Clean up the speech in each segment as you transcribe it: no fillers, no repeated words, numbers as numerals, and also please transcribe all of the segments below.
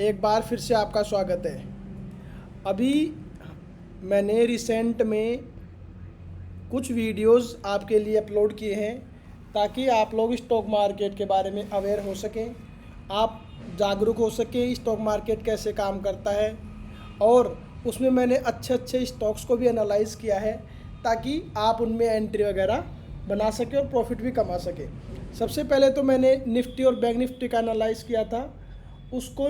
एक बार फिर से आपका स्वागत है। अभी मैंने रिसेंट में कुछ वीडियोस आपके लिए अपलोड किए हैं ताकि आप लोग स्टॉक मार्केट के बारे में अवेयर हो सकें, आप जागरूक हो सकें स्टॉक मार्केट कैसे काम करता है। और उसमें मैंने अच्छे अच्छे स्टॉक्स को भी एनालाइज किया है ताकि आप उनमें एंट्री वगैरह बना सकें और प्रॉफिट भी कमा सकें। सबसे पहले तो मैंने निफ्टी और बैंक निफ्टी का एनालाइज किया था। उसको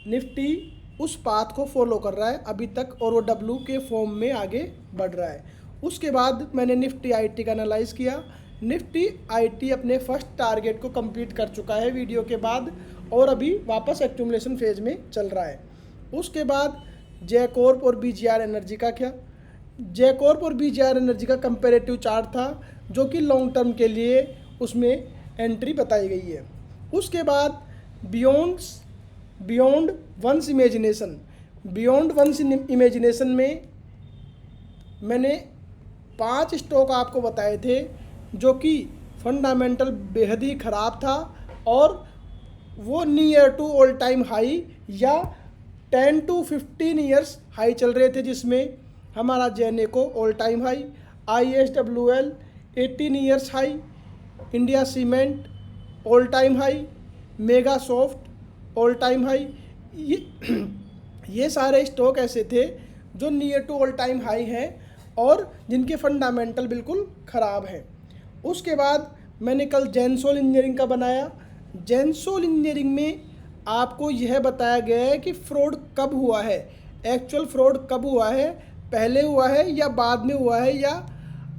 निफ्टी उस पाथ को फॉलो कर रहा है अभी तक और वो डब्ल्यू के फॉर्म में आगे बढ़ रहा है। उसके बाद मैंने निफ्टी आईटी का एनालाइज किया। निफ्टी आईटी अपने फर्स्ट टारगेट को कंप्लीट कर चुका है वीडियो के बाद और अभी वापस एक्यूमुलेशन फेज में चल रहा है। उसके बाद जयकॉर्प और बीजीआर एनर्जी का क्या, जयकॉर्प और बीजीआर एनर्जी का कंपेरेटिव चार्ट था जो कि लॉन्ग टर्म के लिए उसमें एंट्री बताई गई है। उसके बाद बियॉन्ड वंस इमेजिनेशन में मैंने 5 स्टॉक आपको बताए थे जो कि फंडामेंटल बेहद ही ख़राब था और वो near to all time high या 10 to 15 ईयर्स हाई चल रहे थे, जिसमें हमारा जेनेको all time high, ISWL 18 years high, India Cement all time high, Mega Soft all time high. ये सारे स्टॉक ऐसे थे जो near to all time high हैं और जिनके फंडामेंटल बिल्कुल ख़राब हैं। उसके बाद मैंने कल जेंसोल इंजीनियरिंग का बनाया। जेंसोल इंजीनियरिंग में आपको यह बताया गया है कि फ्रॉड कब हुआ है, एक्चुअल फ्रॉड कब हुआ है, पहले हुआ है या बाद में हुआ है या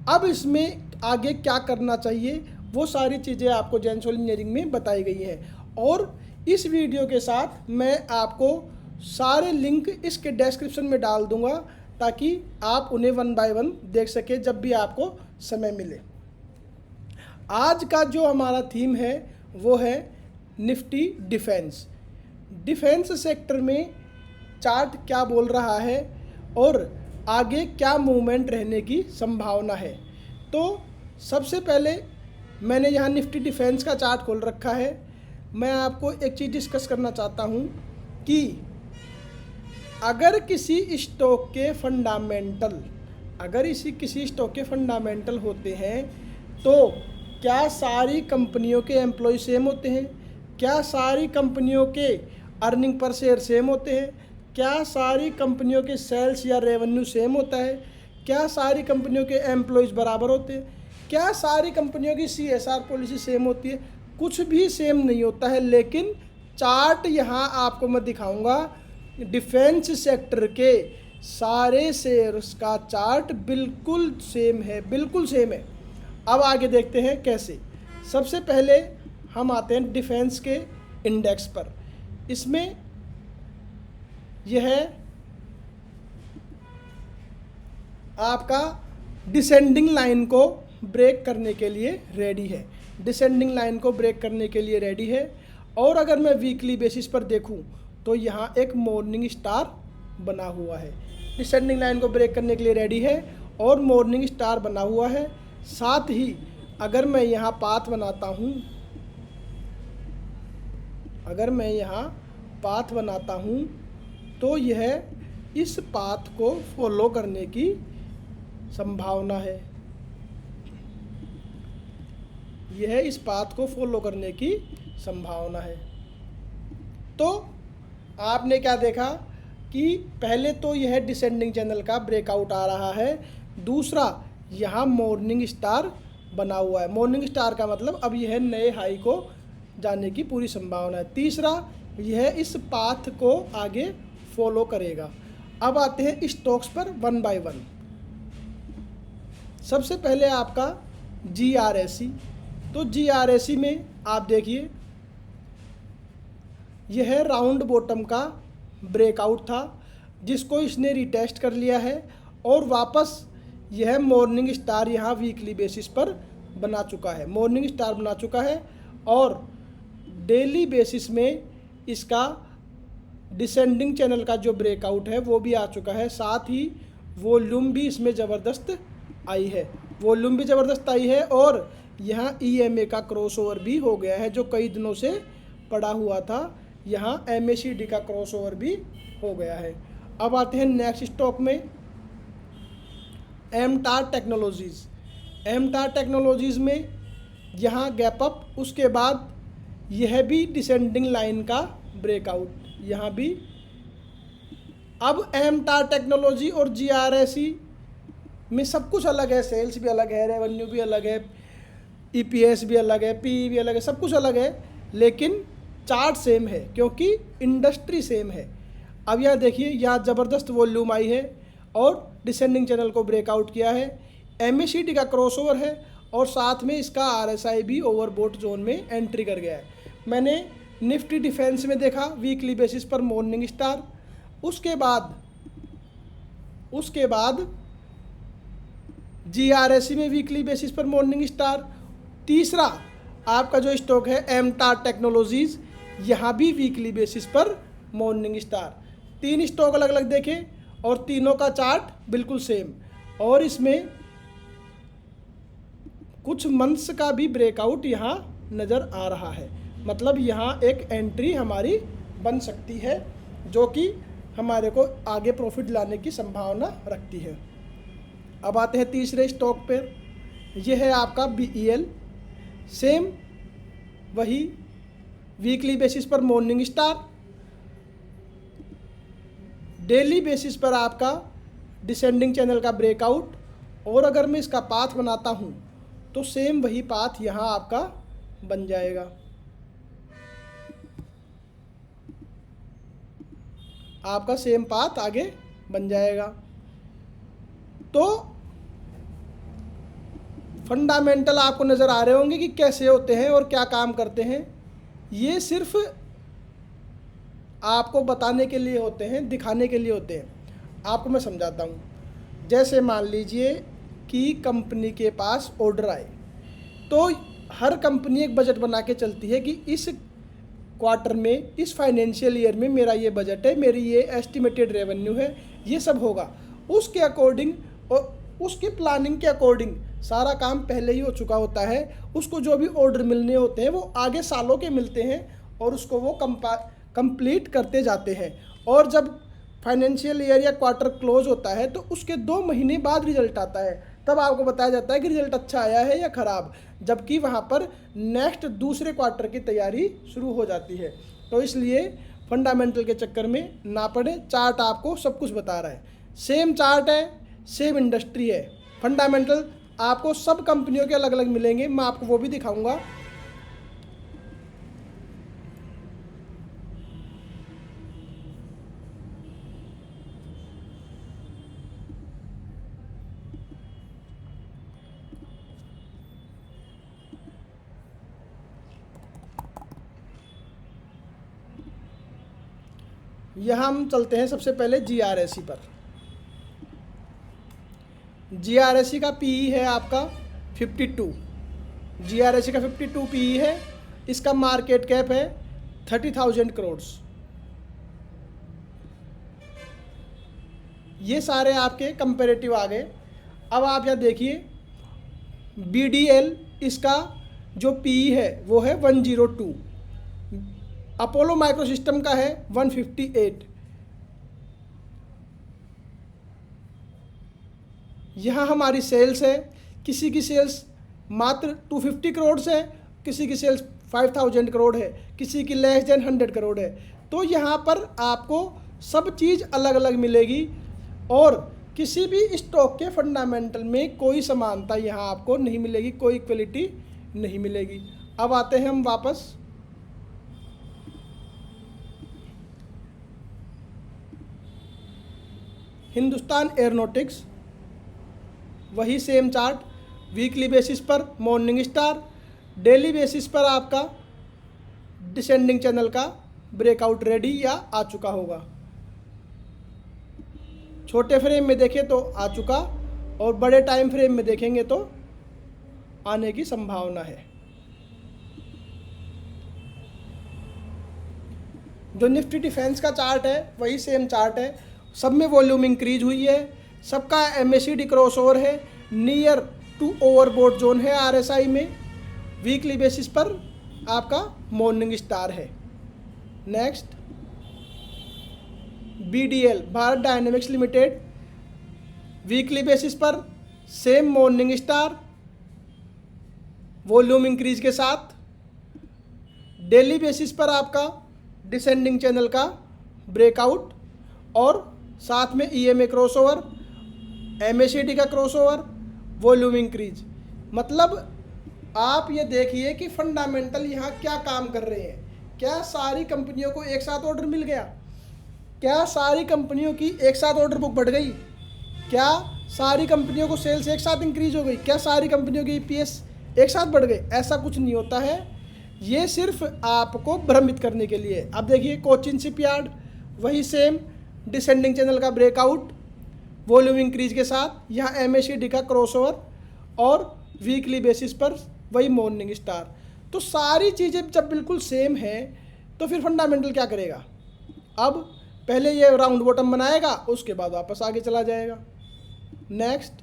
अब इसमें आगे क्या करना चाहिए, वो सारी चीज़ें आपको जेंसोल इंजीनियरिंग में बताई गई हैं। और इस वीडियो के साथ मैं आपको सारे लिंक इसके डिस्क्रिप्शन में डाल दूंगा ताकि आप उन्हें 1 by 1 देख सकें जब भी आपको समय मिले। आज का जो हमारा थीम है वो है निफ्टी डिफेंस सेक्टर में चार्ट क्या बोल रहा है और आगे क्या मूवमेंट रहने की संभावना है। तो सबसे पहले मैंने यहाँ निफ्टी डिफेंस का चार्ट खोल रखा है। मैं आपको एक चीज़ डिस्कस करना चाहता हूँ कि अगर किसी स्टॉक के फंडामेंटल होते हैं तो क्या सारी कंपनियों के एम्प्लॉय सेम होते हैं? क्या सारी कंपनियों के अर्निंग पर शेयर सेम होते हैं? क्या सारी कंपनियों के सेल्स या रेवेन्यू सेम होता है? क्या सारी कंपनियों के एम्प्लॉयज़ बराबर होते हैं? क्या सारी कंपनियों की CSR पॉलिसी सेम होती है? कुछ भी सेम नहीं होता है। लेकिन चार्ट यहाँ आपको मैं दिखाऊंगा, डिफेंस सेक्टर के सारे शेयर्स का चार्ट बिल्कुल सेम है। अब आगे देखते हैं कैसे। सबसे पहले हम आते हैं डिफेंस के इंडेक्स पर। इसमें यह आपका डिसेंडिंग लाइन को ब्रेक करने के लिए रेडी है। और अगर मैं वीकली बेसिस पर देखूं तो यहाँ एक मॉर्निंग स्टार बना हुआ है। डिसेंडिंग लाइन को ब्रेक करने के लिए रेडी है और मॉर्निंग स्टार बना हुआ है। साथ ही अगर मैं यहाँ पाथ बनाता हूँ तो यह इस पाथ को फॉलो करने की संभावना है। तो आपने क्या देखा कि पहले तो यह डिसेंडिंग चैनल का ब्रेकआउट आ रहा है। दूसरा, यहाँ मॉर्निंग स्टार बना हुआ है। मॉर्निंग स्टार का मतलब अब यह नए हाई को जाने की पूरी संभावना है। तीसरा, यह इस पाथ को आगे फॉलो करेगा। अब आते हैं स्टॉक्स पर 1 by 1। सबसे पहले आपका GRSE। तो GRSE में आप देखिए यह राउंड बॉटम का ब्रेकआउट था जिसको इसने रिटेस्ट कर लिया है और वापस यह मॉर्निंग स्टार यहाँ वीकली बेसिस पर बना चुका है और डेली बेसिस में इसका डिसेंडिंग चैनल का जो ब्रेकआउट है वो भी आ चुका है। साथ ही वॉल्यूम भी इसमें ज़बरदस्त आई है और यहाँ EMA का क्रॉसओवर भी हो गया है जो कई दिनों से पड़ा हुआ था। यहाँ MACD का क्रॉसओवर भी हो गया है। अब आते हैं नेक्स्ट स्टॉक में, एमटार टेक्नोलॉजीज़। एमटार टेक्नोलॉजीज़ में यहाँ गैप अप, उसके बाद यह भी डिसेंडिंग लाइन का ब्रेकआउट, यहाँ भी। अब एमटार टेक्नोलॉजी और GRSE में सब कुछ अलग है, सेल्स भी अलग है, रेवेन्यू भी अलग है, EPS भी अलग है, PE भी अलग है, सब कुछ अलग है, लेकिन चार्ट सेम है क्योंकि इंडस्ट्री सेम है। अब यहाँ देखिए, यहाँ ज़बरदस्त वॉल्यूम आई है और डिसेंडिंग चैनल को ब्रेकआउट किया है, MACD का क्रॉसओवर है और साथ में इसका RSI भी ओवरबोट जोन में एंट्री कर गया है। मैंने निफ्टी डिफेंस में देखा वीकली बेसिस पर मॉर्निंग स्टार, उसके बाद GRSE में वीकली बेसिस पर मॉर्निंग स्टार, तीसरा आपका जो स्टॉक है एमटार टेक्नोलॉजीज़, यहाँ भी वीकली बेसिस पर मॉर्निंग स्टार। 3 स्टॉक अलग अलग देखें और तीनों का चार्ट बिल्कुल सेम, और इसमें कुछ मंथ्स का भी ब्रेकआउट यहाँ नज़र आ रहा है। मतलब यहाँ एक एंट्री हमारी बन सकती है जो कि हमारे को आगे प्रॉफिट लाने की संभावना रखती है। अब आते हैं तीसरे स्टॉक पर, यह है आपका BEL। सेम वही वीकली बेसिस पर मॉर्निंग स्टार, डेली बेसिस पर आपका डिसेंडिंग चैनल का ब्रेकआउट, और अगर मैं इसका पाथ बनाता हूँ तो सेम वही पाथ यहाँ आपका बन जाएगा। आपका सेम पाथ आगे बन जाएगा। तो फंडामेंटल आपको नज़र आ रहे होंगे कि कैसे होते हैं और क्या काम करते हैं। ये सिर्फ आपको बताने के लिए होते हैं, दिखाने के लिए होते हैं। आपको मैं समझाता हूँ। जैसे मान लीजिए कि कंपनी के पास ऑर्डर आए, तो हर कंपनी एक बजट बना के चलती है कि इस क्वार्टर में, इस फाइनेंशियल ईयर में मेरा ये बजट है, मेरी ये एस्टिमेटेड रेवेन्यू है, ये सब होगा। उसके अकॉर्डिंग और उसकी प्लानिंग के अकॉर्डिंग सारा काम पहले ही हो चुका होता है। उसको जो भी ऑर्डर मिलने होते हैं वो आगे सालों के मिलते हैं और उसको वो कंप्लीट करते जाते हैं। और जब फाइनेंशियल ईयर या क्वार्टर क्लोज होता है तो उसके 2 महीने बाद रिजल्ट आता है, तब आपको बताया जाता है कि रिजल्ट अच्छा आया है या ख़राब, जबकि वहाँ पर नेक्स्ट दूसरे क्वार्टर की तैयारी शुरू हो जाती है। तो इसलिए फंडामेंटल के चक्कर में ना पड़े, चार्ट आपको सब कुछ बता रहा है। सेम चार्ट है, सेम इंडस्ट्री है। फंडामेंटल आपको सब कंपनियों के अलग अलग मिलेंगे, मैं आपको वो भी दिखाऊंगा। यहाँ हम चलते हैं सबसे पहले GRSE पर। GRSE का PE है आपका 52, GRSE का 52 PE है। इसका मार्केट कैप है 30,000 करोड़। ये सारे आपके कंपेरेटिव आ गए। अब आप यहाँ देखिए BDL, इसका जो PE है वो है 102, अपोलो माइक्रोसिस्टम का है 158। यहाँ हमारी सेल्स है, किसी की सेल्स मात्र 250 करोड़ है, किसी की सेल्स 5000 करोड़ है, किसी की लेस देन 100 करोड़ है। तो यहाँ पर आपको सब चीज़ अलग अलग मिलेगी और किसी भी स्टॉक के फंडामेंटल में कोई समानता यहाँ आपको नहीं मिलेगी, कोई इक्वलिटी नहीं मिलेगी। अब आते हैं हम वापस हिंदुस्तान एरोनॉटिक्स, वही सेम चार्ट, वीकली बेसिस पर मॉर्निंग स्टार, डेली बेसिस पर आपका डिसेंडिंग चैनल का ब्रेकआउट रेडी या आ चुका होगा। छोटे फ्रेम में देखें तो आ चुका, और बड़े टाइम फ्रेम में देखेंगे तो आने की संभावना है। जो निफ्टी डिफेंस का चार्ट है वही सेम चार्ट है, सब में वॉल्यूम इंक्रीज हुई है, सबका MACD क्रॉसओवर है, नियर टू ओवरबोट जोन है RSI में, वीकली बेसिस पर आपका मॉर्निंग स्टार है। Next BDL Bharat Dynamics Limited, weekly basis पर same morning star volume increase के साथ, डेली बेसिस पर आपका डिसेंडिंग चैनल का ब्रेकआउट और साथ में EMA क्रॉसओवर, MACD का क्रॉसओवर, वॉल्यूम इंक्रीज। मतलब आप ये देखिए कि फंडामेंटल यहाँ क्या काम कर रहे हैं। क्या सारी कंपनियों को एक साथ ऑर्डर मिल गया? क्या सारी कंपनियों की एक साथ ऑर्डर बुक बढ़ गई? क्या सारी कंपनियों को सेल्स एक साथ इंक्रीज हो गई? क्या सारी कंपनियों की EPS एक साथ बढ़ गए? ऐसा कुछ नहीं होता है, ये सिर्फ आपको भ्रमित करने के लिए। अब देखिए कोचिन शिपयार्ड, वही सेम डिसेंडिंग चैनल का ब्रेकआउट वॉल्यूम इंक्रीज के साथ, यहाँ MACD का क्रॉसओवर और वीकली बेसिस पर वही मॉर्निंग स्टार। तो सारी चीज़ें जब बिल्कुल सेम है तो फिर फंडामेंटल क्या करेगा? अब पहले ये राउंड बॉटम बनाएगा, उसके बाद वापस आगे चला जाएगा। नेक्स्ट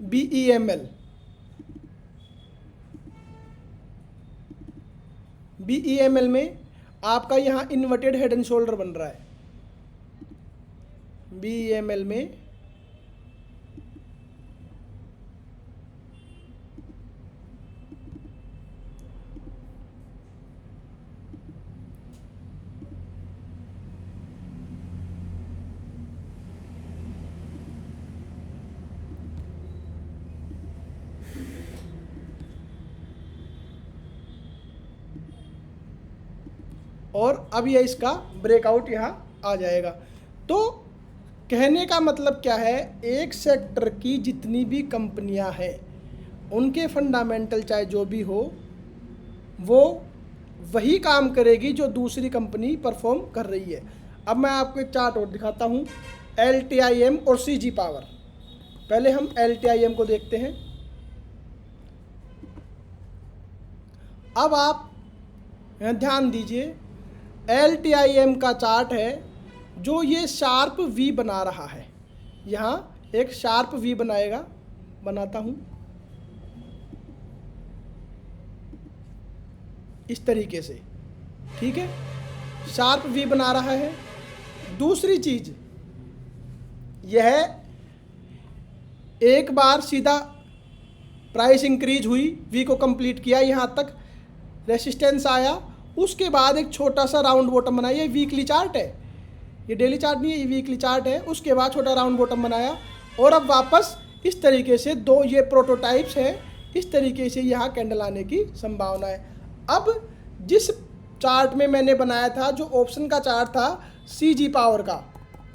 BEML, BEML में आपका यहाँ इन्वर्टेड हेड एंड शोल्डर बन रहा है। BEML में और अब ये इसका ब्रेकआउट यहाँ आ जाएगा। तो कहने का मतलब क्या है, एक सेक्टर की जितनी भी कंपनियां हैं उनके फंडामेंटल चाहे जो भी हो वो वही काम करेगी जो दूसरी कंपनी परफॉर्म कर रही है। अब मैं आपको एक चार्ट और दिखाता हूँ, LTIM और CG पावर। पहले हम LTIM को देखते हैं। अब आप ध्यान दीजिए, LTIM का चार्ट है जो ये शार्प V बना रहा है। यहाँ एक शार्प V बनाता हूँ इस तरीके से, ठीक है, शार्प V बना रहा है। दूसरी चीज यह एक बार सीधा प्राइस इंक्रीज हुई, V को कंप्लीट किया, यहाँ तक रेसिस्टेंस आया, उसके बाद एक छोटा सा राउंड बॉटम बनाया। ये वीकली चार्ट है, ये डेली चार्ट नहीं है, ये वीकली चार्ट है। उसके बाद छोटा राउंड बॉटम बनाया और अब वापस इस तरीके से दो ये प्रोटोटाइप्स हैं, इस तरीके से यहाँ कैंडल आने की संभावना है। अब जिस चार्ट में मैंने बनाया था जो ऑप्शन का चार्ट था CG पावर का,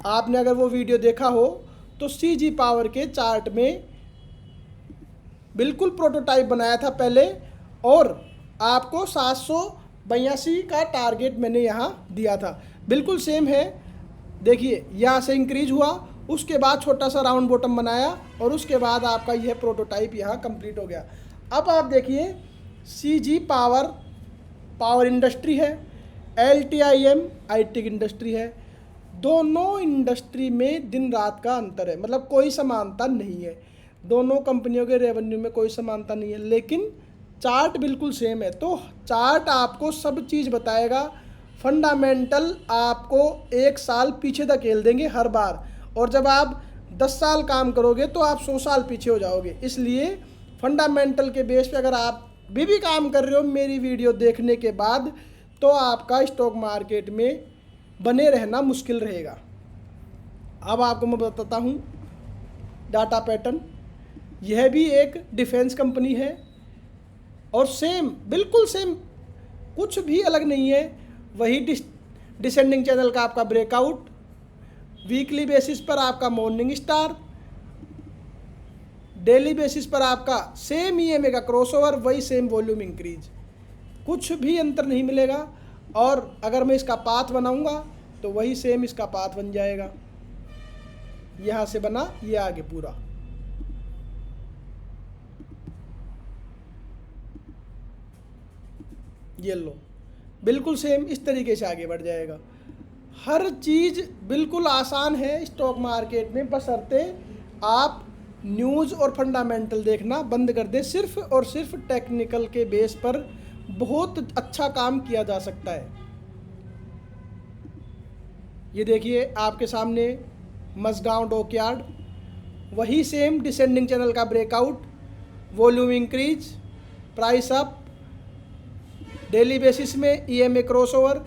आपने अगर वो वीडियो देखा हो तो CG पावर के चार्ट में बिल्कुल प्रोटोटाइप बनाया था पहले और आपको 782 का टारगेट मैंने यहाँ दिया था, बिल्कुल सेम है। देखिए यहाँ से इंक्रीज हुआ, उसके बाद छोटा सा राउंड बॉटम बनाया और उसके बाद आपका यह प्रोटोटाइप यहाँ कंप्लीट हो गया। अब आप देखिए CG पावर इंडस्ट्री है, LTIM IT इंडस्ट्री है। दोनों इंडस्ट्री में दिन रात का अंतर है, मतलब कोई समानता नहीं है। दोनों कंपनियों के रेवेन्यू में कोई समानता नहीं है, लेकिन चार्ट बिल्कुल सेम है। तो चार्ट आपको सब चीज़ बताएगा। फंडामेंटल आपको 1 साल पीछे धकेल देंगे हर बार, और जब आप 10 साल काम करोगे तो आप 100 साल पीछे हो जाओगे। इसलिए फंडामेंटल के बेस पे अगर आप भी काम कर रहे हो मेरी वीडियो देखने के बाद, तो आपका स्टॉक मार्केट में बने रहना मुश्किल रहेगा। अब आपको मैं बताता हूँ डाटा पैटर्न। यह भी एक डिफेंस कंपनी है और सेम, बिल्कुल सेम, कुछ भी अलग नहीं है। वही डिसेंडिंग चैनल का आपका ब्रेकआउट, वीकली बेसिस पर आपका मॉर्निंग स्टार, डेली बेसिस पर आपका सेम EMA का क्रॉसओवर, वही सेम वॉल्यूम इंक्रीज, कुछ भी अंतर नहीं मिलेगा। और अगर मैं इसका पाथ बनाऊंगा तो वही सेम इसका पाथ बन जाएगा, यहाँ से बना ये आगे पूरा। ये लो, बिल्कुल सेम इस तरीके से आगे बढ़ जाएगा। हर चीज़ बिल्कुल आसान है स्टॉक मार्केट में, बशर्ते आप न्यूज़ और फंडामेंटल देखना बंद कर दें, सिर्फ और सिर्फ टेक्निकल के बेस पर बहुत अच्छा काम किया जा सकता है। ये देखिए आपके सामने मसगांव डॉकयार्ड, वही सेम डिसेंडिंग चैनल का breakout, volume increase, price up, daily basis में ईएमए क्रॉसओवर,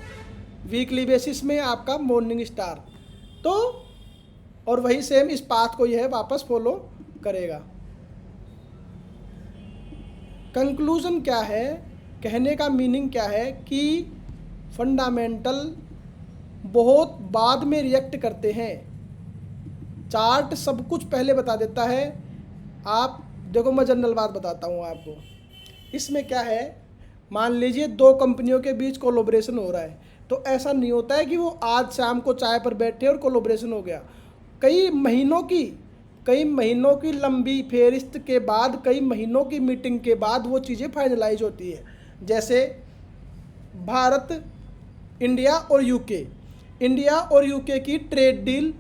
वीकली बेसिस में आपका मॉर्निंग स्टार। तो और वही सेम इस पाथ को यह वापस फॉलो करेगा। कंक्लूजन क्या है, कहने का मीनिंग क्या है कि फंडामेंटल बहुत बाद में रिएक्ट करते हैं। चार्ट सब कुछ पहले बता देता है। आप देखो, मैं जनरल बात बताता हूँ आपको। इसमें क्या है, मान लीजिए दो कंपनियों के बीच कोलैबोरेशन हो रहा है, तो ऐसा नहीं होता है कि वो आज शाम को चाय पर बैठे और कोलैबोरेशन हो गया। कई महीनों की लंबी फेरिस्त के बाद, कई महीनों की मीटिंग के बाद वो चीज़ें फाइनलाइज होती है। जैसे भारत, इंडिया और यूके की ट्रेड डील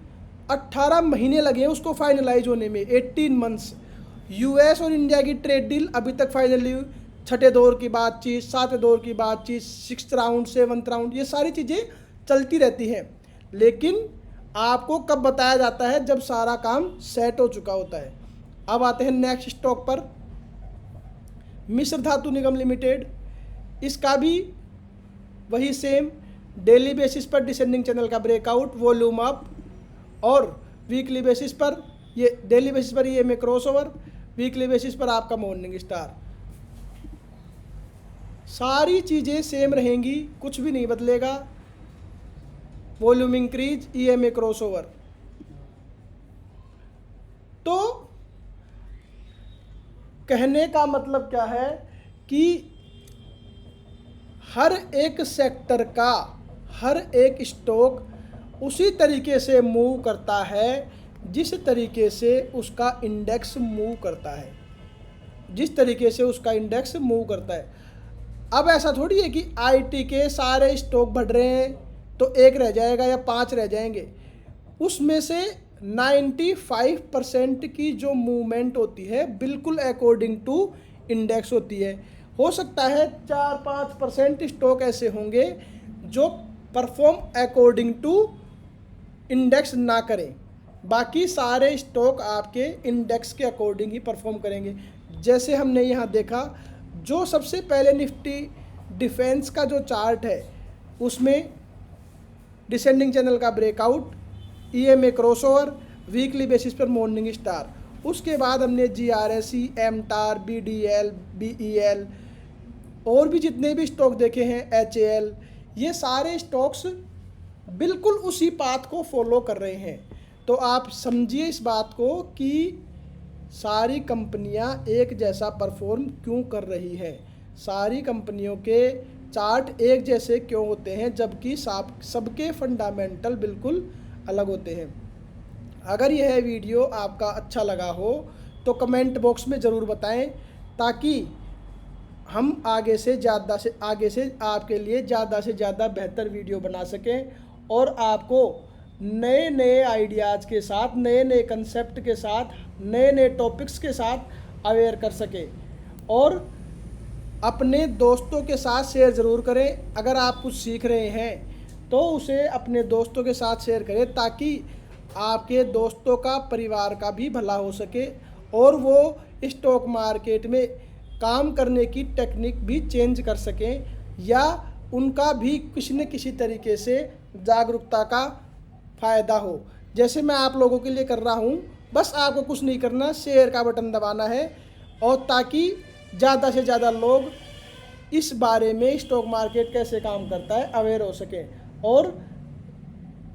18 महीने लगे उसको फाइनलाइज होने में, 18 मंथ्स। यूएस और इंडिया की ट्रेड डील अभी तक फाइनली, छठे दौर की बातचीत, सातवें दौर की बातचीत, 6th राउंड, 7th राउंड, ये सारी चीज़ें चलती रहती हैं। लेकिन आपको कब बताया जाता है, जब सारा काम सेट हो चुका होता है। अब आते हैं नेक्स्ट स्टॉक पर, मिश्र धातु निगम लिमिटेड। इसका भी वही सेम डेली बेसिस पर डिसेंडिंग चैनल का ब्रेकआउट, वॉल्यूम अप, और वीकली बेसिस पर ये, डेली बेसिस पर ये में क्रॉसओवर, वीकली बेसिस पर आपका मॉर्निंग स्टार। सारी चीज़ें सेम रहेंगी, कुछ भी नहीं बदलेगा। Volume increase, EMA crossover. तो कहने का मतलब क्या है कि हर एक सेक्टर का हर एक स्टॉक उसी तरीके से मूव करता है जिस तरीके से उसका इंडेक्स मूव करता है, जिस तरीके से उसका इंडेक्स मूव करता है। अब ऐसा थोड़ी है कि आईटी के सारे स्टॉक बढ़ रहे हैं तो एक रह जाएगा या 5 रह जाएंगे। उसमें से 95% की जो मूवमेंट होती है बिल्कुल अकॉर्डिंग टू इंडेक्स होती है। हो सकता है 4-5% स्टॉक ऐसे होंगे जो परफॉर्म अकॉर्डिंग टू इंडेक्स ना करें, बाकी सारे स्टॉक आपके इंडेक्स के अकॉर्डिंग ही परफॉर्म करेंगे। जैसे हमने यहाँ देखा, जो सबसे पहले निफ्टी डिफेंस का जो चार्ट है उसमें डिसेंडिंग चैनल का breakout, EMA crossover, weekly basis पर मॉर्निंग स्टार। उसके बाद हमने जीआरएसई, एमटार, बीडीएल, बीईएल और भी जितने भी स्टॉक देखे हैं, एचएएल, ये सारे स्टॉक्स बिल्कुल उसी पाथ को फॉलो कर रहे हैं। तो आप समझिए इस बात को कि सारी कंपनियां एक जैसा परफॉर्म क्यों कर रही है, सारी कंपनियों के चार्ट एक जैसे क्यों होते हैं, जबकि सबके फंडामेंटल बिल्कुल अलग होते हैं। अगर यह वीडियो आपका अच्छा लगा हो तो कमेंट बॉक्स में ज़रूर बताएं, ताकि हम आगे से आपके लिए ज़्यादा से ज़्यादा बेहतर वीडियो बना सकें और आपको नए नए आइडियाज़ के साथ, नए नए कंसेप्ट के साथ, नए नए टॉपिक्स के साथ अवेयर कर सकें। और अपने दोस्तों के साथ शेयर ज़रूर करें। अगर आप कुछ सीख रहे हैं तो उसे अपने दोस्तों के साथ शेयर करें, ताकि आपके दोस्तों का, परिवार का भी भला हो सके और वो स्टॉक मार्केट में काम करने की टेक्निक भी चेंज कर सकें, या उनका भी किसी न किसी तरीके से जागरूकता का फ़ायदा हो, जैसे मैं आप लोगों के लिए कर रहा हूँ। बस आपको कुछ नहीं करना, शेयर का बटन दबाना है, और ताकि ज़्यादा से ज़्यादा लोग इस बारे में स्टॉक मार्केट कैसे काम करता है अवेयर हो सकें। और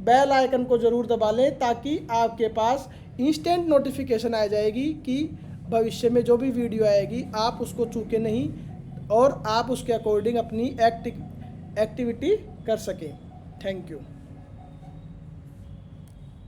बेल आइकन को ज़रूर दबा लें, ताकि आपके पास इंस्टेंट नोटिफिकेशन आ जाएगी कि भविष्य में जो भी वीडियो आएगी आप उसको चूके नहीं, और आप उसके अकॉर्डिंग अपनी एक्टिविटी कर सकें। Thank you.